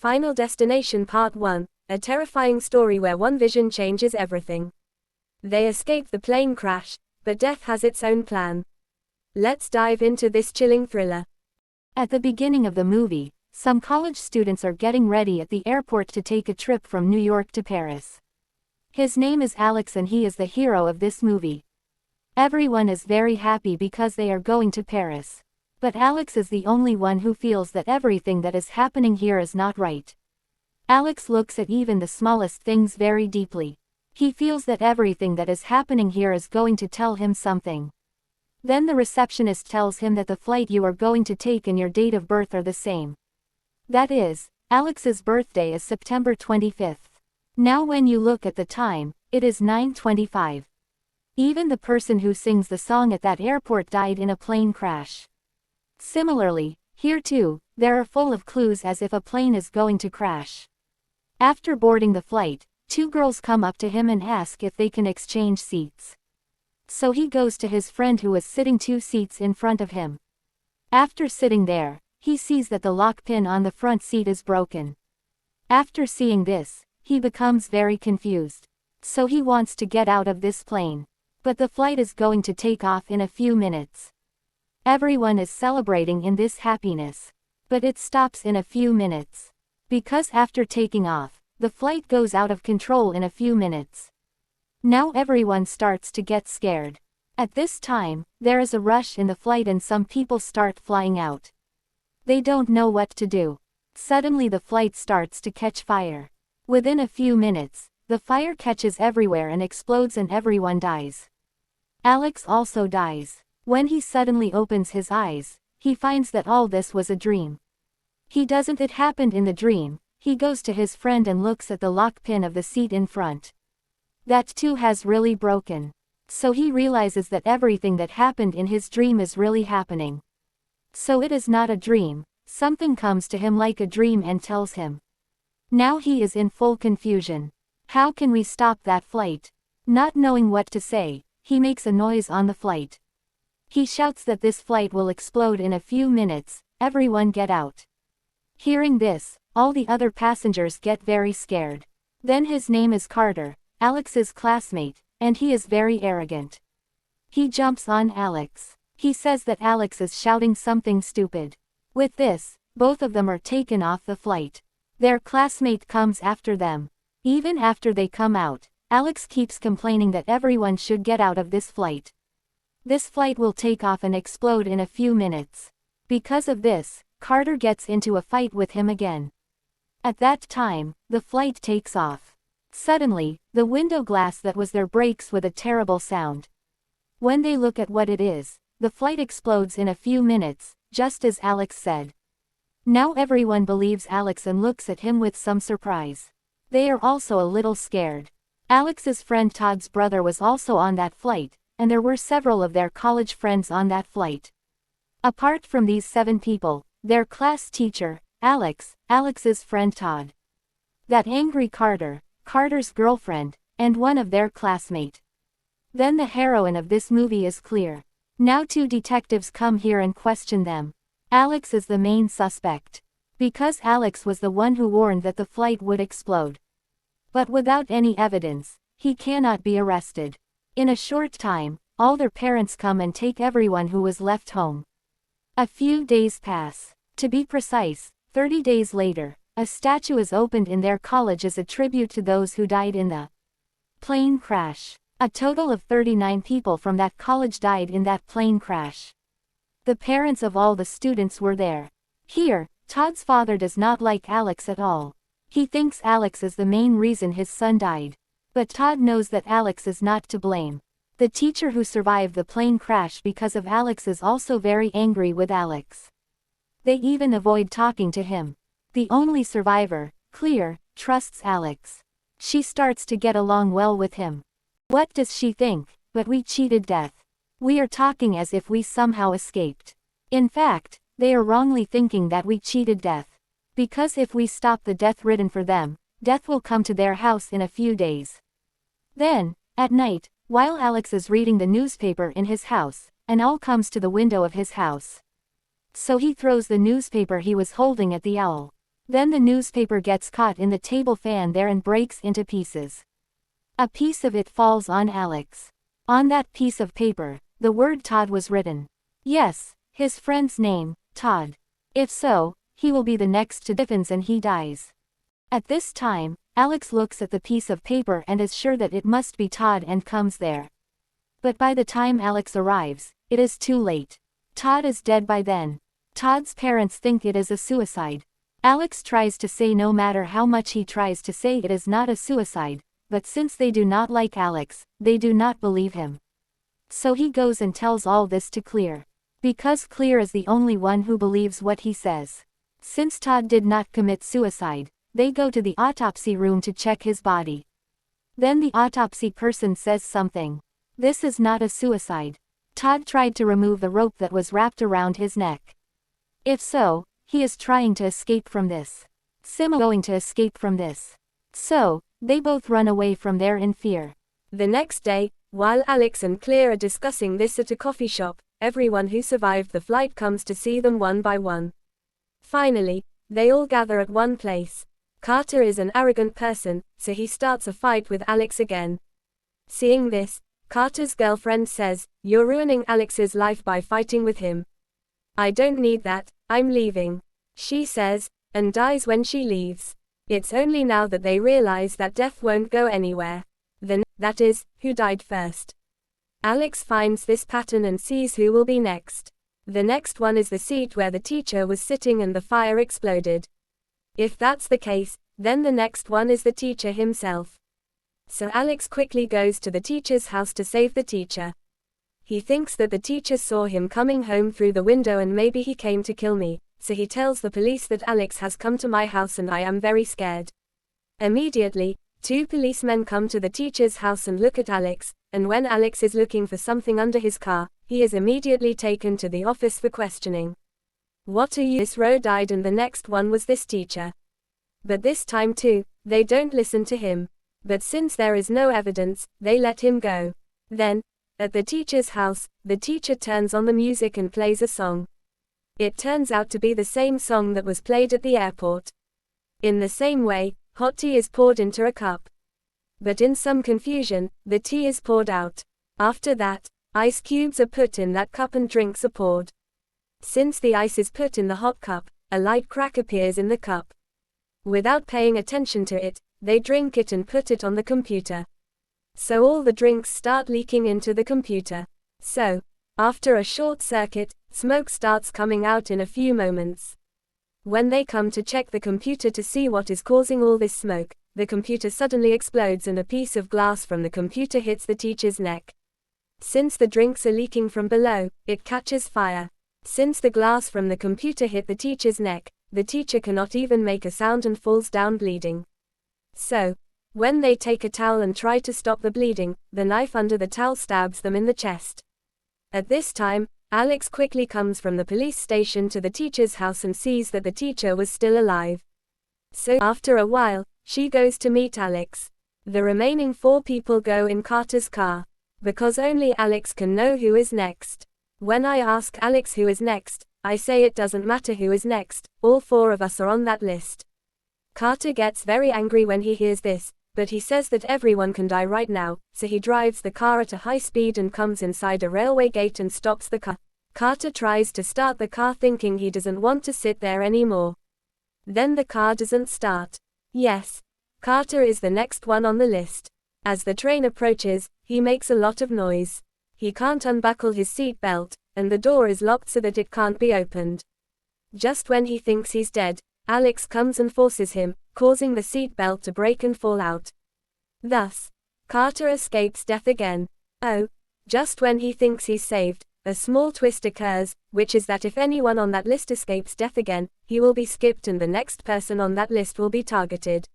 Final Destination Part 1, a terrifying story where one vision changes everything. They escape the plane crash, but death has its own plan. Let's dive into this chilling thriller. At the beginning of the movie, some college students are getting ready at the airport to take a trip from New York to Paris. His name is Alex and he is the hero of this movie. Everyone is very happy because they are going to Paris. But Alex is the only one who feels that everything that is happening here is not right. Alex looks at even the smallest things very deeply. He feels that everything that is happening here is going to tell him something. Then the receptionist tells him that the flight you are going to take and your date of birth are the same. That is, Alex's birthday is September 25th. Now when you look at the time, it is 9:25. Even the person who sings the song at that airport died in a plane crash. Similarly, here too, there are full of clues as if a plane is going to crash. After boarding the flight, two girls come up to him and ask if they can exchange seats. So he goes to his friend who is sitting 2 seats in front of him. After sitting there, he sees that the lock pin on the front seat is broken. After seeing this, he becomes very confused. So he wants to get out of this plane. But the flight is going to take off in a few minutes. Everyone is celebrating in this happiness. But it stops in a few minutes. Because after taking off, the flight goes out of control in a few minutes. Now everyone starts to get scared. At this time, there is a rush in the flight and some people start flying out. They don't know what to do. Suddenly the flight starts to catch fire. Within a few minutes, the fire catches everywhere and explodes and everyone dies. Alex also dies. When he suddenly opens his eyes, he finds that all this was a dream. It happened in the dream. He goes to his friend and looks at the lock pin of the seat in front. That too has really broken. So he realizes that everything that happened in his dream is really happening. So it is not a dream. Something comes to him like a dream and tells him. Now he is in full confusion. How can we stop that flight? Not knowing what to say, he makes a noise on the flight. He shouts that this flight will explode in a few minutes, everyone get out. Hearing this, all the other passengers get very scared. Then his name is Carter, Alex's classmate, and he is very arrogant. He jumps on Alex. He says that Alex is shouting something stupid. With this, both of them are taken off the flight. Their classmate comes after them. Even after they come out, Alex keeps complaining that everyone should get out of this flight. This flight will take off and explode in a few minutes. Because of this, Carter gets into a fight with him again. At that time, the flight takes off. Suddenly, the window glass that was there breaks with a terrible sound. When they look at what it is, the flight explodes in a few minutes, just as Alex said. Now everyone believes Alex and looks at him with some surprise. They are also a little scared. Alex's friend Todd's brother was also on that flight, and there were several of their college friends on that flight. Apart from these 7 people, their class teacher, Alex's friend Todd, that angry Carter, Carter's girlfriend, and one of their classmate. Then the heroine of this movie is clear. Now 2 detectives come here and question them. Alex is the main suspect. Because Alex was the one who warned that the flight would explode. But without any evidence, he cannot be arrested. In a short time, all their parents come and take everyone who was left home. A few days pass. To be precise, 30 days later, a statue is opened in their college as a tribute to those who died in the plane crash. A total of 39 people from that college died in that plane crash. The parents of all the students were there. Here, Todd's father does not like Alex at all. He thinks Alex is the main reason his son died. But Todd knows that Alex is not to blame. The teacher who survived the plane crash because of Alex is also very angry with Alex. They even avoid talking to him. The only survivor, Claire, trusts Alex. She starts to get along well with him. What does she think? But we cheated death. We are talking as if we somehow escaped. In fact, they are wrongly thinking that we cheated death. Because if we stop the death written for them, death will come to their house in a few days. Then, at night, while Alex is reading the newspaper in his house, an owl comes to the window of his house. So he throws the newspaper he was holding at the owl. Then the newspaper gets caught in the table fan there and breaks into pieces. A piece of it falls on Alex. On that piece of paper, the word Todd was written. Yes, his friend's name, Todd. If so, he will be the next to Tiffins and he dies. At this time, Alex looks at the piece of paper and is sure that it must be Todd and comes there. But by the time Alex arrives, it is too late. Todd is dead by then. Todd's parents think it is a suicide. Alex tries to say no matter how much he tries to say it is not a suicide, but since they do not like Alex, they do not believe him. So he goes and tells all this to Claire. Because Claire is the only one who believes what he says. Since Todd did not commit suicide, they go to the autopsy room to check his body. Then the autopsy person says something. This is not a suicide. Todd tried to remove the rope that was wrapped around his neck. If so, he is trying to escape from this. Simo going to escape from this. So, they both run away from there in fear. The next day, while Alex and Claire are discussing this at a coffee shop, everyone who survived the flight comes to see them one by one. Finally, they all gather at one place. Carter is an arrogant person, so he starts a fight with Alex again. Seeing this, Carter's girlfriend says, "You're ruining Alex's life by fighting with him." "I don't need that, I'm leaving," she says, and dies when she leaves. It's only now that they realize that death won't go anywhere. Then, that is, who died first. Alex finds this pattern and sees who will be next. The next one is the seat where the teacher was sitting and the fire exploded. If that's the case, then the next one is the teacher himself. So Alex quickly goes to the teacher's house to save the teacher. He thinks that the teacher saw him coming home through the window and maybe he came to kill me, so he tells the police that Alex has come to my house and I am very scared. Immediately, 2 policemen come to the teacher's house and look at Alex, and when Alex is looking for something under his car, he is immediately taken to the office for questioning. "What are you?" This row died and the next one was this teacher. But this time too, they don't listen to him. But since there is no evidence, they let him go. Then, at the teacher's house, the teacher turns on the music and plays a song. It turns out to be the same song that was played at the airport. In the same way, hot tea is poured into a cup. But in some confusion, the tea is poured out. After that, ice cubes are put in that cup and drinks are poured. Since the ice is put in the hot cup, a light crack appears in the cup. Without paying attention to it, they drink it and put it on the computer. So all the drinks start leaking into the computer. So, after a short circuit, smoke starts coming out in a few moments. When they come to check the computer to see what is causing all this smoke, the computer suddenly explodes and a piece of glass from the computer hits the teacher's neck. Since the drinks are leaking from below, it catches fire. Since the glass from the computer hit the teacher's neck, the teacher cannot even make a sound and falls down bleeding. So, when they take a towel and try to stop the bleeding, the knife under the towel stabs them in the chest. At this time, Alex quickly comes from the police station to the teacher's house and sees that the teacher was still alive. So, after a while, she goes to meet Alex. The remaining 4 people go in Carter's car. Because only Alex can know who is next. When I ask Alex who is next, I say it doesn't matter who is next, all 4 of us are on that list. Carter gets very angry when he hears this, but he says that everyone can die right now, so he drives the car at a high speed and comes inside a railway gate and stops the car. Carter tries to start the car thinking he doesn't want to sit there anymore. Then the car doesn't start. Yes, Carter is the next one on the list. As the train approaches, he makes a lot of noise. He can't unbuckle his seat belt, and the door is locked so that it can't be opened. Just when he thinks he's dead, Alex comes and forces him, causing the seat belt to break and fall out. Thus, Carter escapes death again. Oh, just when he thinks he's saved, a small twist occurs, which is that if anyone on that list escapes death again, he will be skipped and the next person on that list will be targeted.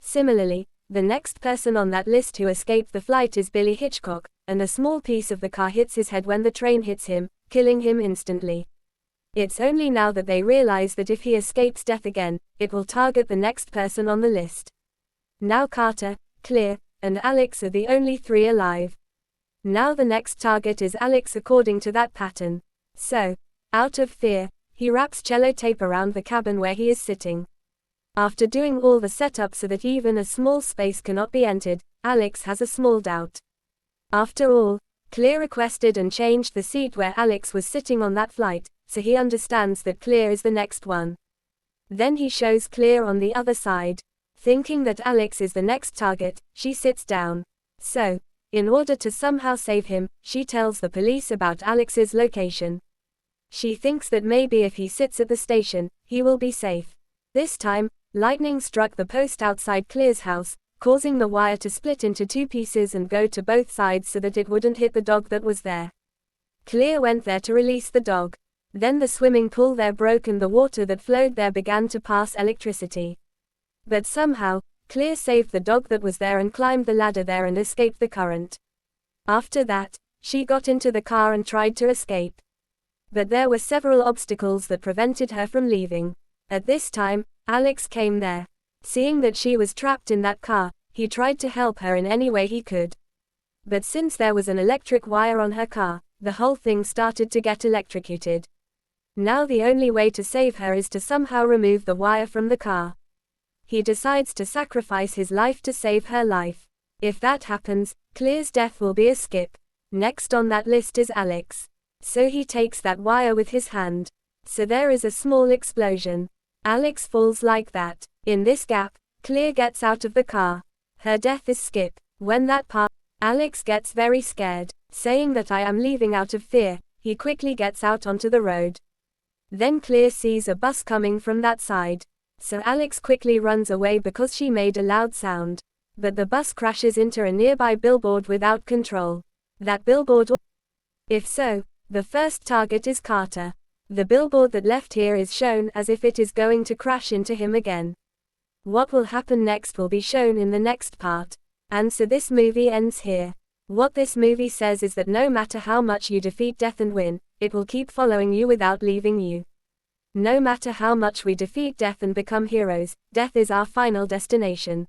Similarly, the next person on that list who escaped the flight is Billy Hitchcock, and a small piece of the car hits his head when the train hits him, killing him instantly. It's only now that they realize that if he escapes death again, it will target the next person on the list. Now Carter, Claire, and Alex are the only 3 alive. Now the next target is Alex according to that pattern. So, out of fear, he wraps cello tape around the cabin where he is sitting. After doing all the setup so that even a small space cannot be entered, Alex has a small doubt. After all, Clear requested and changed the seat where Alex was sitting on that flight, so he understands that Clear is the next one. Then he shows Clear on the other side. Thinking that Alex is the next target, she sits down. So, in order to somehow save him, she tells the police about Alex's location. She thinks that maybe if he sits at the station, he will be safe. This time, lightning struck the post outside Clear's house, causing the wire to split into two pieces and go to both sides so that it wouldn't hit the dog that was there. Clear went there to release the dog. Then the swimming pool there broke and the water that flowed there began to pass electricity. But somehow, Clear saved the dog that was there and climbed the ladder there and escaped the current. After that, she got into the car and tried to escape. But there were several obstacles that prevented her from leaving. At this time, Alex came there. Seeing that she was trapped in that car, he tried to help her in any way he could. But since there was an electric wire on her car, the whole thing started to get electrocuted. Now the only way to save her is to somehow remove the wire from the car. He decides to sacrifice his life to save her life. If that happens, Clear's death will be a skip. Next on that list is Alex. So he takes that wire with his hand. So there is a small explosion. Alex falls like that. In this gap, Clear gets out of the car. Her death is skip. When that part, Alex gets very scared. Saying that I am leaving out of fear, he quickly gets out onto the road. Then Clear sees a bus coming from that side. So Alex quickly runs away because she made a loud sound. But the bus crashes into a nearby billboard without control. That billboard. If so, the first target is Carter. The billboard that left here is shown as if it is going to crash into him again. What will happen next will be shown in the next part. And so this movie ends here. What this movie says is that no matter how much you defeat death and win, it will keep following you without leaving you. No matter how much we defeat death and become heroes, death is our final destination.